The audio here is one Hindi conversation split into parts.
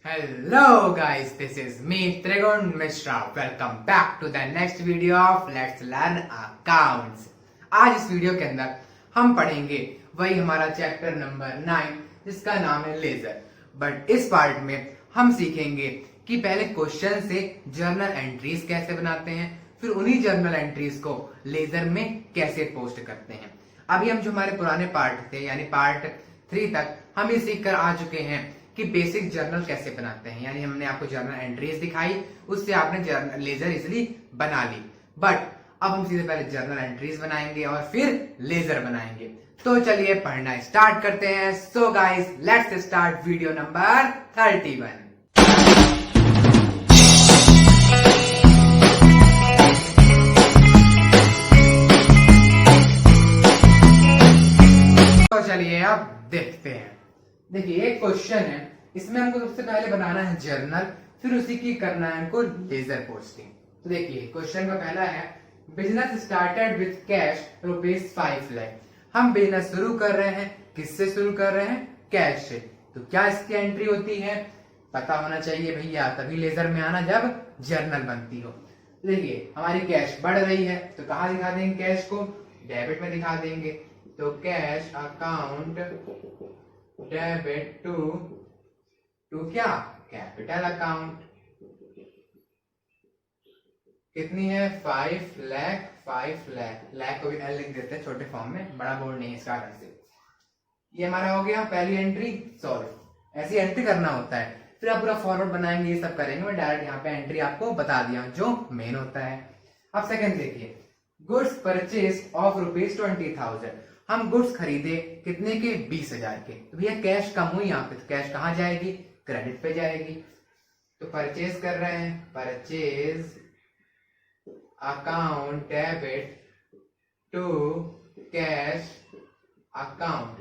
Hello guys, this is me Trigun Mishra. Welcome back to the next video of Let's Learn Accounts. आज इस वीडियो के अंदर हम पढ़ेंगे वही हमारा चैप्टर नंबर 9 जिसका नाम है लेजर। बट इस पार्ट में हम सीखेंगे कि पहले क्वेश्चन से जर्नल एंट्रीज कैसे बनाते हैं, फिर उन्हीं जर्नल एंट्रीज को लेजर में कैसे पोस्ट करते हैं। अभी हम जो हमारे पुराने पार्ट थे यानी पार्ट 3 तक हम ये सीख कर आ चुके हैं कि बेसिक जर्नल कैसे बनाते हैं, यानी हमने आपको जर्नल एंट्रीज दिखाई, उससे आपने जर्नल लेजर इजिली बना ली। बट अब हम सीधे पहले जर्नल एंट्रीज बनाएंगे और फिर लेजर बनाएंगे। तो चलिए पढ़ना स्टार्ट करते हैं। So guys let's start video number 31। तो चलिए अब देखते हैं। देखिए एक क्वेश्चन है, इसमें हमको सबसे पहले बनाना है जर्नल, फिर उसी की करना है हमको लेजर पोस्टिंग। तो देखिए क्वेश्चन का पहला है business started with cash ₹5 lakh. हम बिजनेस शुरू कर रहे हैं, किससे शुरू कर रहे हैं? कैश से। तो क्या इसकी एंट्री होती है? पता होना चाहिए भैया, तभी लेजर में आना जब जर्नल बनती हो। देखिए हमारी कैश बढ़ रही है, तो कहाँ दिखा देंगे कैश को? डेबिट में दिखा देंगे। तो कैश अकाउंट डेबिट टू क्या? Capital account. कितनी है? 5 लाख। 5 लाख, लाख को भी एल लिख देते हैं छोटे फॉर्म में, बड़ा बोर्ड नहीं है इस कारण से। ये हमारा हो गया पहली एंट्री सॉल्व। ऐसी एंट्री करना होता है, फिर आप पूरा फॉरवर्ड बनाएंगे, ये सब करेंगे। मैं डायरेक्ट यहाँ पे एंट्री आपको बता दिया जो मेन होता है। अब सेकंड देखिए, गुड्स परचेज ऑफ ₹20,000। हम गुड्स खरीदे कितने के? 20,000 के। तो भैया कैश कम हुई यहाँ पे, तो कैश कहाँ जाएगी? क्रेडिट पे जाएगी। तो परचेज कर रहे हैं, purchase account debit to cash account.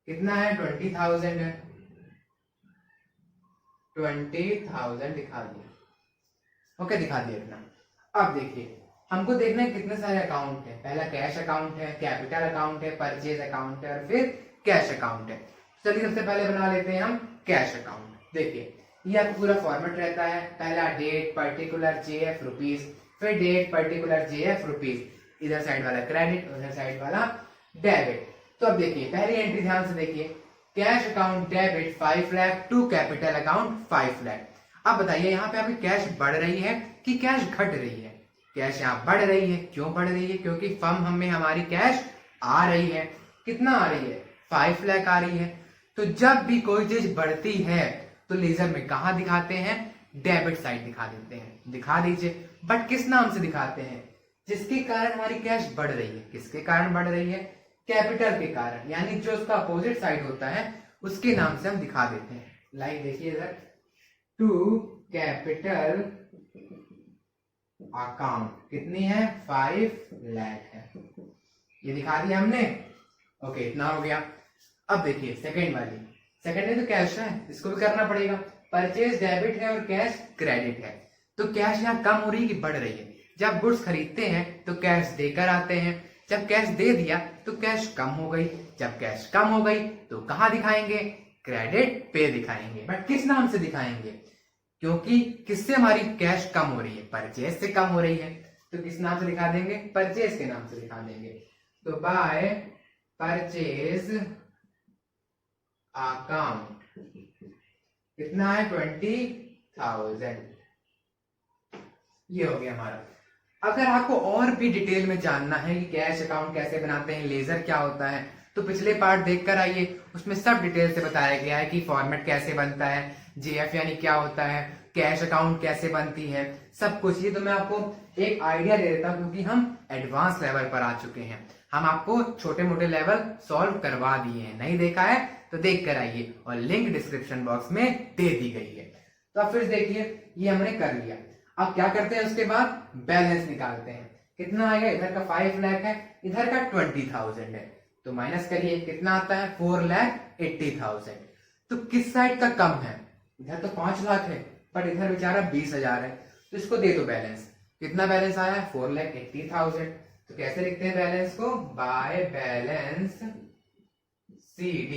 कितना है? 20,000 है। 20,000 दिखा दिया। ओके, दिखा दिया इतना। अब देखिए हमको देखना है कितने सारे अकाउंट है। पहला कैश अकाउंट है, कैपिटल अकाउंट है, परचेज अकाउंट है और फिर कैश अकाउंट है। चलिए सबसे पहले बना लेते हैं हम कैश अकाउंट। देखिए ये आपको पूरा फॉर्मेट रहता है। पहला डेट पर्टिकुलर JF रुपीज, फिर डेट पर्टिकुलर JF रुपीज, इधर साइड वाला क्रेडिट, उधर साइड वाला डेबिट। तो अब देखिए पहली एंट्री ध्यान से देखिए, cash account debit 5 lakh to capital account 5 lakh. अब बताइए यहाँ पे आपकी कैश बढ़ रही है कि कैश घट रही है? कैश यहाँ बढ़ रही है। क्यों बढ़ रही है? क्योंकि फर्म हमें हमारी कैश आ रही है। कितना आ रही है? 5 लाख आ रही है। तो जब भी कोई चीज बढ़ती है तो लेजर में कहाँ दिखाते हैं? डेबिट साइड दिखा देते हैं। दिखा दीजिए। बट किस नाम से दिखाते हैं? जिसके कारण हमारी कैश बढ़ रही है। किसके कारण बढ़ रही है? कैपिटल के कारण, यानी जो उसका अपोजिट साइड होता है उसके नाम से हम दिखा देते हैं। लाइक देखिए इधर, टू कैपिटल अकाउंट कितनी है? 5 लाख है। ये दिखा दिया हमने। ओके, इतना हो गया। अब देखिए सेकंड वाली, सेकंड में तो कैश है, इसको भी करना पड़ेगा। परचेज डेबिट है और कैश क्रेडिट है। तो कैश यहाँ कम हो रही है कि बढ़ रही है? जब गुड्स खरीदते हैं तो कैश देकर आते हैं, जब कैश दे दिया तो कैश कम हो गई। जब कैश कम हो गई तो कहाँ दिखाएंगे? क्रेडिट पे दिखाएंगे। बट किस नाम से दिखाएंगे? क्योंकि किससे हमारी कैश कम हो रही है? परचेज से कम हो रही है। तो किस नाम से दिखा देंगे? परचेज के नाम से दिखा देंगे। तो बाय परचेज अकाउंट कितना है? 20,000। ये हो गया हमारा। अगर आपको और भी डिटेल में जानना है कि कैश अकाउंट कैसे बनाते हैं, लेजर क्या होता है, तो पिछले पार्ट देख कर आइए, उसमें सब डिटेल से बताया गया है कि फॉर्मेट कैसे बनता है, JF यानी क्या होता है, कैश अकाउंट कैसे बनती है, सब कुछ। ये तो मैं आपको एक आइडिया दे देता हूँ क्योंकि हम एडवांस लेवल पर आ चुके हैं। हम आपको छोटे मोटे लेवल सॉल्व करवा दिए हैं। नहीं देखा है तो देख कर आइए, और लिंक डिस्क्रिप्शन बॉक्स में दे दी गई है। तो अब फिर देखिए ये हमने कर लिया। अब क्या करते हैं? उसके बाद बैलेंस निकालते हैं। कितना आएगा? इधर का 5 लाख है, इधर का 20,000 है। तो माइनस करिए, कितना आता है? 4,80,000। तो किस साइड का कम है? इधर तो 5 लाख है, पर इधर बेचारा 20,000 है। तो इसको दे दो बैलेंस। कितना बैलेंस आया है? 4,80,000। तो कैसे लिखते हैं बैलेंस को? By balance CD।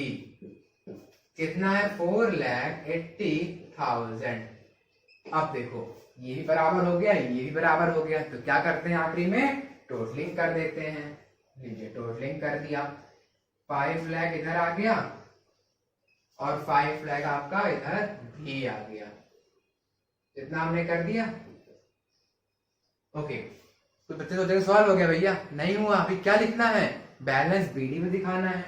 कितना है 4,80,000। अब देखो ये भी बराबर हो गया, ये भी बराबर हो गया, तो क्या करते हैं आखिरी में टोटलिंग कर देते हैं। लीजिए टोटलिंग कर दिया, 5 लाख इधर आ गया और 5 लाख आपका इधर भी आ गया। इतना हमने कर दिया। ओके, तो बच्चे सोचेंगे सॉल्व हो गया भैया, नहीं हुआ, अभी क्या लिखना है, बैलेंस बीडी में दिखाना है।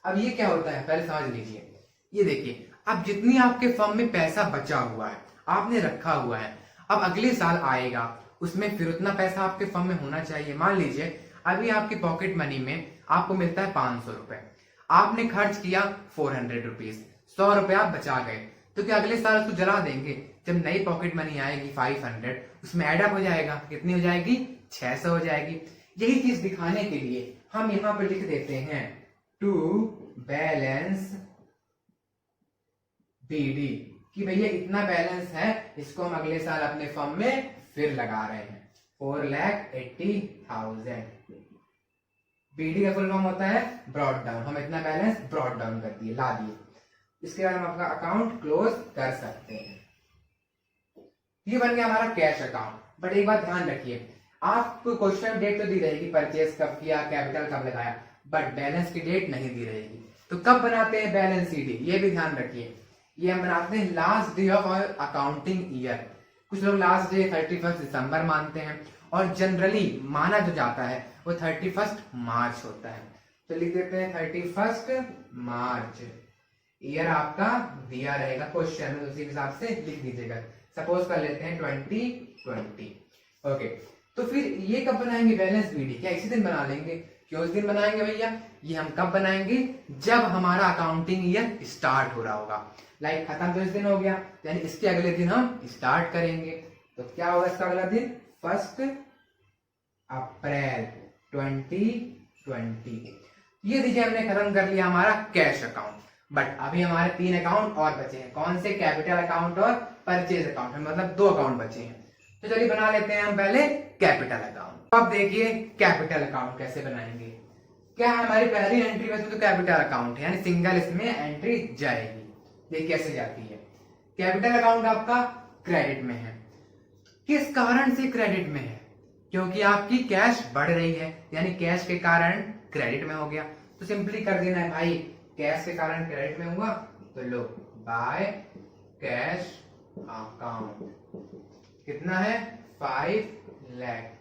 अब ये क्या होता है पहले समझ लीजिए। ये देखिए, अब जितनी आपके फर्म में पैसा बचा हुआ है, आपने रखा हुआ है, अब अगले साल आएगा उसमें फिर उतना पैसा आपके फर्म में होना चाहिए। मान लीजिए अभी आपकी पॉकेट मनी में आपको मिलता है 500 रुपए, आपने खर्च किया 400 रुपीज, 100 रुपए आप बचा गए, तो क्या अगले साल उसको जला देंगे? जब नई पॉकेट मनी आएगी 500, उसमें एडअप हो जाएगा, कितनी हो जाएगी? 600 हो जाएगी। यही चीज दिखाने के लिए हम यहाँ पे लिख देते हैं टू बैलेंस बीडी, कि भैया इतना बैलेंस है, इसको हम अगले साल अपने फर्म में फिर लगा रहे हैं 4,80,000। बीडी का फुल फॉर्म होता है ब्रॉड डाउन, हम इतना बैलेंस ब्रॉड डाउन कर दिए, ला दिए। इसके बाद हम अपना अकाउंट क्लोज कर सकते हैं। ये बन गया हमारा कैश अकाउंट। बट एक बात ध्यान रखिए, आपको क्वेश्चन डेट तो दी रहेगी, परचेज कब किया, कैपिटल कब लगाया, बट बैलेंस की डेट नहीं दी रहेगी। तो कब बनाते हैं बैलेंस शीट, ये भी ध्यान रखिए। ये हम बनाते हैं last day of our accounting year. कुछ लोग लास्ट डे 31 दिसंबर मानते हैं, और जनरली माना जो जाता है वो 31 मार्च होता है। तो लिख देते हैं 31 मार्च। ईयर आपका दिया रहेगा क्वेश्चन में, उसी हिसाब से लिख दीजिएगा। सपोज कर लेते हैं 2020। ओके, तो फिर ये कब बनाएंगे बैलेंस बीडी? क्या इसी दिन बना लेंगे? क्यों इस दिन बनाएंगे भैया? ये हम कब बनाएंगे? जब हमारा अकाउंटिंग ईयर स्टार्ट हो रहा होगा। लाइक खत्म तो इस दिन हो गया, यानी इसके अगले दिन हम स्टार्ट करेंगे। तो क्या होगा इसका अगला दिन? 1 अप्रैल 2020। ये देखिए हमने खत्म कर लिया हमारा कैश अकाउंट। बट अभी हमारे 3 अकाउंट और बचे हैं। कौन से? कैपिटल अकाउंट और परचेज अकाउंट, मतलब 2 अकाउंट बचे हैं। तो चलिए बना लेते हैं हम पहले कैपिटल अकाउंट। अब देखिए कैपिटल अकाउंट कैसे बनाएंगे। क्या है, हमारी पहली एंट्री वैसे तो कैपिटल अकाउंट है, यानी सिंगल इसमें एंट्री जाएगी। देखिए कैसे जाती है। कैपिटल अकाउंट आपका क्रेडिट में है। किस कारण से क्रेडिट में है? क्योंकि आपकी कैश बढ़ रही है, यानी कैश के कारण क्रेडिट में हो गया। तो सिंपली कर देना है भाई, कैश के कारण क्रेडिट में हुआ, तो लो बाय कैश अकाउंट। कितना है? 5 लाख।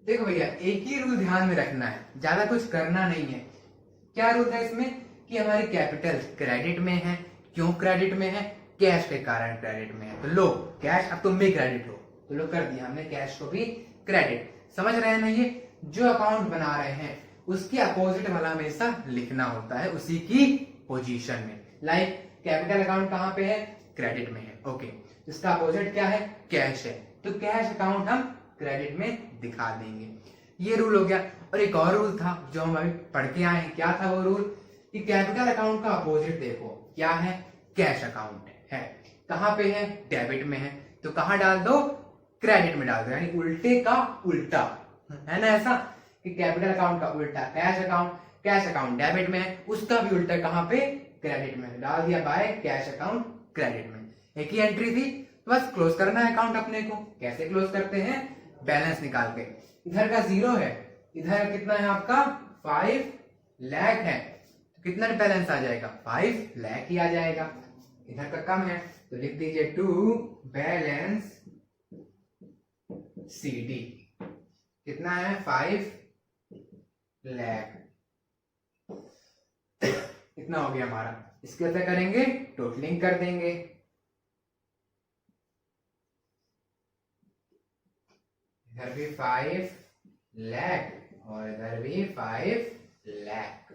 देखो भैया एक ही रूल ध्यान में रखना है, ज्यादा कुछ करना नहीं है। क्या रूल है इसमें? कि हमारी कैपिटल क्रेडिट में है। क्यों क्रेडिट में है? कैश के कारण क्रेडिट में है। तो लो कैश, अब तुम भी क्रेडिट हो, तो लो कर दिया हमने कैश को भी क्रेडिट। समझ रहे हैं ना? ये जो अकाउंट बना रहे हैं उसके अपोजिट वाला हमेशा लिखना होता है, उसी की पोजीशन में। लाइक कैपिटल अकाउंट कहाँ पे है? क्रेडिट में है। ओके, इसका अपोजिट क्या है? कैश है, तो कैश अकाउंट हम क्रेडिट में दिखा देंगे। ये रूल हो गया। और एक और रूल था जो हम अभी पढ़ के आए हैं। क्या था वो रूल? कि कैपिटल अकाउंट का अपोजिट देखो क्या है? कैश अकाउंट है। कहाँ पे है? डेबिट में है, तो कहाँ डाल दो? क्रेडिट में डाल दो, यानी उल्टे का उल्टा, है ना ऐसा कि कैपिटल अकाउंट का उल्टा cash account, cash account debit में है, उसका भी उल्टा कहाँ पे? क्रेडिट में। डाल दिया बाय कैश अकाउंट क्रेडिट में। एक ही एंट्री थी, बस क्लोज करना है अकाउंट अपने को। कैसे क्लोज करते हैं? बैलेंस निकाल के। इधर का 0 है, इधर कितना है आपका? 5 लाख है, तो कितना बैलेंस आ जाएगा? 5 लाख ही आ जाएगा। इधर का कम है, तो लिख दीजिए टू बैलेंस CD। कितना है? 5 लाख। इतना हो गया हमारा। इसके क्या करेंगे? टोटलिंग कर देंगे। इधर भी 5 लाख और इधर भी 5 लाख।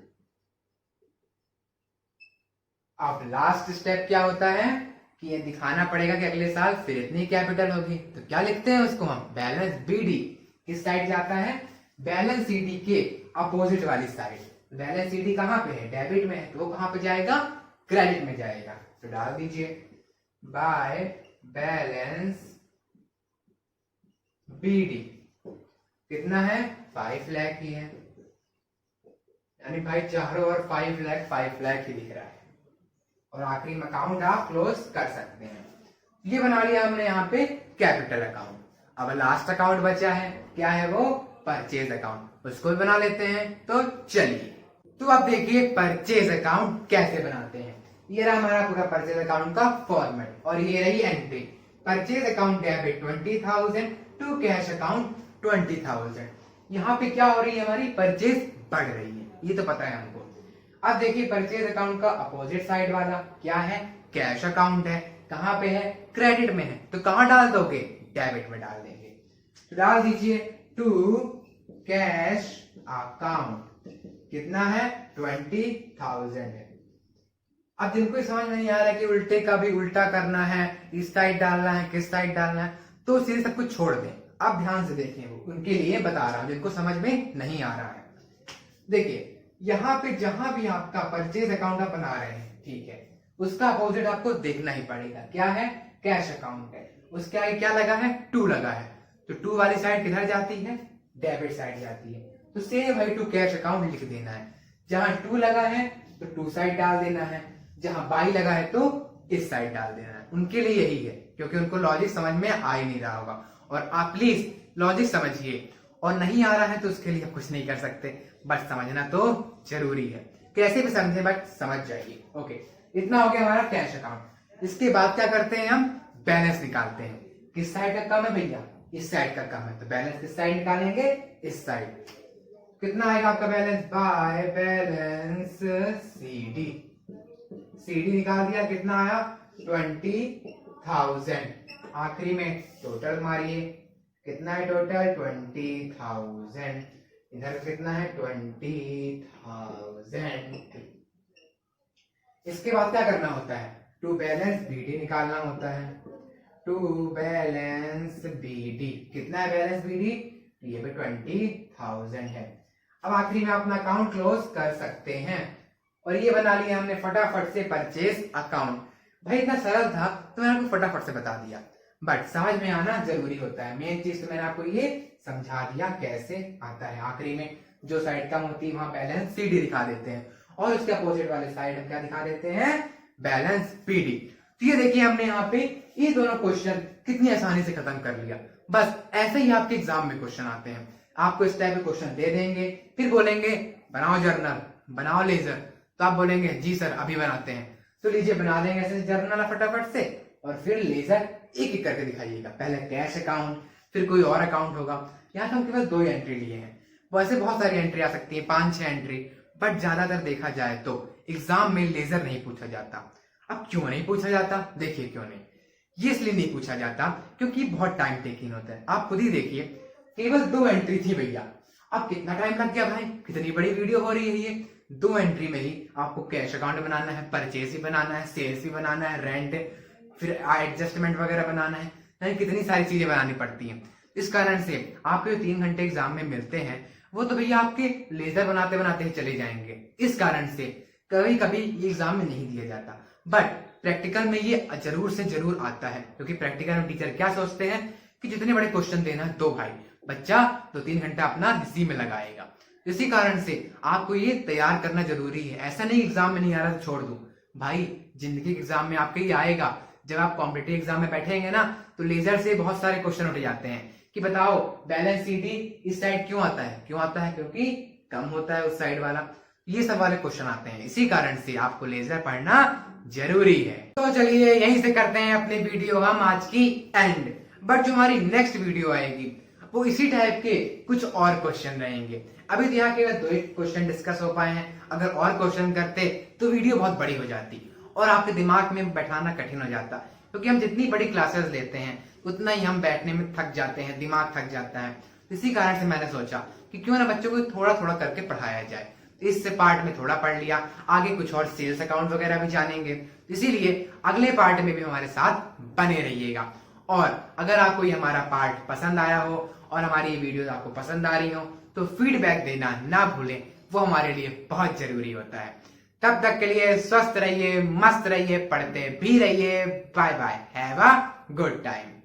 अब लास्ट स्टेप क्या होता है कि ये दिखाना पड़ेगा कि अगले साल फिर इतनी कैपिटल होगी। तो क्या लिखते हैं उसको हम? Balance BD। किस साइड जाता है? बैलेंस CD के अपोजिट वाली साइड। बैलेंस CD कहाँ पे है? डेबिट में है, तो वो कहाँ पे जाएगा? क्रेडिट में जाएगा। तो डाल दीजिए बाय बैलेंस BD। कितना है? 5 लाख ही है, यानी भाई चारों ओर 5 लाख ही दिख रहा है। और आखिरी में अकाउंट आप क्लोज कर सकते हैं। ये बना लिया हमने यहाँ पे कैपिटल अकाउंट। अब लास्ट अकाउंट बचा है, क्या है वो? Purchase account. उसको भी बना लेते हैं। तो चलिए, तो अब देखिए परचेज अकाउंट कैसे बनाते हैं। ये रहा हमारा पूरा परचेज अकाउंट का फॉर्मेट और ये रही entry. Purchase account debit 20,000 to cash account 20,000। यहाँ पे क्या हो रही है? हमारी परचेज बढ़ रही है, ये तो पता है हमको। अब देखिए परचेज अकाउंट का अपोजिट साइड वाला क्या है? कैश अकाउंट है। कहाँ पे है? क्रेडिट में है। तो कहाँ डाल दोगे? डेबिट में डाल देंगे। तो डाल दीजिए टू कैश अकाउंट। कितना है? 20,000 है। अब जिनको समझ में नहीं आ रहा कि उल्टे का भी उल्टा करना है, इस साइड डालना है, किस साइड डालना है, तो सीधे सब कुछ छोड़ दें। अब ध्यान से देखिए, वो उनके लिए बता रहा हूं जिनको समझ में नहीं आ रहा है। देखिए यहाँ पे जहां भी आपका परचेज अकाउंट आप बना रहे हैं, ठीक है, उसका अपोजिट आपको देखना ही पड़ेगा। क्या है? कैश अकाउंट है। उसके आगे क्या लगा है? टू लगा है। तो टू वाली साइड किधर जाती है? डेबिट साइड जाती है। तो सेव भाई टू कैश अकाउंट लिख देना है। जहां टू लगा है तो टू साइड डाल देना है, जहां बाई लगा है तो इस साइड डाल देना है। उनके लिए यही है, क्योंकि उनको लॉजिक समझ में आ ही नहीं रहा होगा। और आप प्लीज लॉजिक समझिए, और नहीं आ रहा है तो उसके लिए आप कुछ नहीं कर सकते, बट समझना तो जरूरी है। कैसे भी समझे बट समझ जाइए। ओके, इतना हो गया हमारा कैश अकाउंट। इसके बाद क्या करते हैं? हम बैलेंस निकालते हैं। किस साइड का कम है भैया? इस साइड का कम है, तो बैलेंस किस साइड निकालेंगे? इस साइड। कितना आएगा आपका balance? By balance CD। CD निकाल दिया, कितना आया? 20,000। आखिरी में टोटल मारिए, कितना है टोटल? 20,000। इधर कितना है? 20,000। इसके बाद क्या करना होता है? टू बैलेंस BD निकालना होता है। टू बैलेंस BD, कितना है बैलेंस BD? ये भी 20,000 है। अब आखिरी में अपना अकाउंट क्लोज कर सकते हैं। और ये बना लिया हमने फटाफट से परचेज अकाउंट। भाई इतना सरल था तो मैंने आपको फटाफट से बता दिया, बट समझ में आना जरूरी होता है। मेन चीज तो मैंने आपको ये समझा दिया कैसे आता है। आखिरी में जो साइड कम होती है वहां बैलेंस CD दिखा देते हैं, और उसके अपोजिट वाले साइड हम क्या दिखा देते हैं? Balance BD। तो ये देखिए हमने यहाँ पे ये दोनों क्वेश्चन कितनी आसानी से खत्म कर लिया। बस ऐसे ही आपके एग्जाम में क्वेश्चन आते हैं। आपको इस टाइप के क्वेश्चन दे देंगे, फिर बोलेंगे बनाओ जर्नल, बनाओ लेजर, तो आप बोलेंगे जी सर अभी बनाते हैं। तो लीजिए बना देंगे ऐसे जर्नल फटाफट से, और फिर लेजर एक एक करके दिखाइएगा। पहले कैश अकाउंट, फिर कोई और अकाउंट होगा। यहाँ तो हम केवल 2 एंट्री लिए हैं, वैसे बहुत सारी एंट्री आ सकती है, 5-6 एंट्री, बट ज्यादातर देखा जाए तो एग्जाम में लेजर नहीं पूछा जाता। अब क्यों नहीं पूछा जाता? देखिए क्यों नहीं। ये इसलिए नहीं पूछा जाता क्योंकि बहुत टाइम टेकिंग होता है। आप खुद ही देखिए, केवल 2 एंट्री थी भैया, अब कितना टाइम लग गया भाई, कितनी बड़ी वीडियो हो रही है ये। 2 एंट्री में ही आपको कैश अकाउंट बनाना है, परचेज भी बनाना है, सेल्स भी बनाना है, रेंट, फिर एडजस्टमेंट वगैरह बनाना है, यानी कितनी सारी चीजें बनानी पड़ती हैं। इस कारण से आपके 3 घंटे एग्जाम में मिलते हैं, वो तो भैया आपके लेजर बनाते बनाते ही चले जाएंगे। इस कारण से कभी कभी ये एग्जाम में नहीं दिया जाता, बट प्रैक्टिकल में ये जरूर से जरूर आता है, क्योंकि प्रैक्टिकल में टीचर क्या सोचते हैं कि जितने बड़े क्वेश्चन देना है, 2 भाई बच्चा 2-3 घंटा अपना इसी में लगाएगा। इसी कारण से आपको ये तैयार करना जरूरी है। ऐसा नहीं एग्जाम में नहीं आ रहा तो छोड़ दूं, भाई जिंदगी के एग्जाम में आपके ये आएगा। जब आप कॉम्पिटिटिव एग्जाम में बैठेंगे ना, तो लेजर से बहुत सारे क्वेश्चन उठ जाते हैं कि बताओ बैलेंस CD इस साइड क्यों आता है? क्यों आता है? क्योंकि कम होता है उस साइड वाला। ये सब वाले क्वेश्चन आते हैं, इसी कारण से आपको लेजर पढ़ना जरूरी है। तो चलिए यहीं से करते हैं अपनी वीडियो हम आज की एंड। बट जो हमारी नेक्स्ट वीडियो आएगी वो इसी टाइप के कुछ और क्वेश्चन रहेंगे। अभी तो यहाँ केवल 2 क्वेश्चन डिस्कस हो पाए हैं, अगर और क्वेश्चन करते तो वीडियो बहुत बड़ी हो जाती और आपके दिमाग में बैठाना कठिन हो जाता, क्योंकि हम जितनी बड़ी क्लासेस लेते हैं उतना ही हम बैठने में थक जाते हैं, दिमाग थक जाता है। इसी कारण से मैंने सोचा कि क्यों ना बच्चों को थोड़ा थोड़ा करके पढ़ाया जाए। इस पार्ट में थोड़ा पढ़ लिया, आगे कुछ और सेल्स अकाउंट वगैरह भी जानेंगे, इसीलिए अगले पार्ट में भी हमारे साथ बने रहिएगा। और अगर आपको ये हमारा पार्ट पसंद आया हो और हमारी ये वीडियो आपको पसंद आ रही हो तो फीडबैक देना ना भूलें, वो हमारे लिए बहुत जरूरी होता है। तब तक के लिए स्वस्थ रहिए, मस्त रहिए, पढ़ते भी रहिए। Bye bye, have a good time.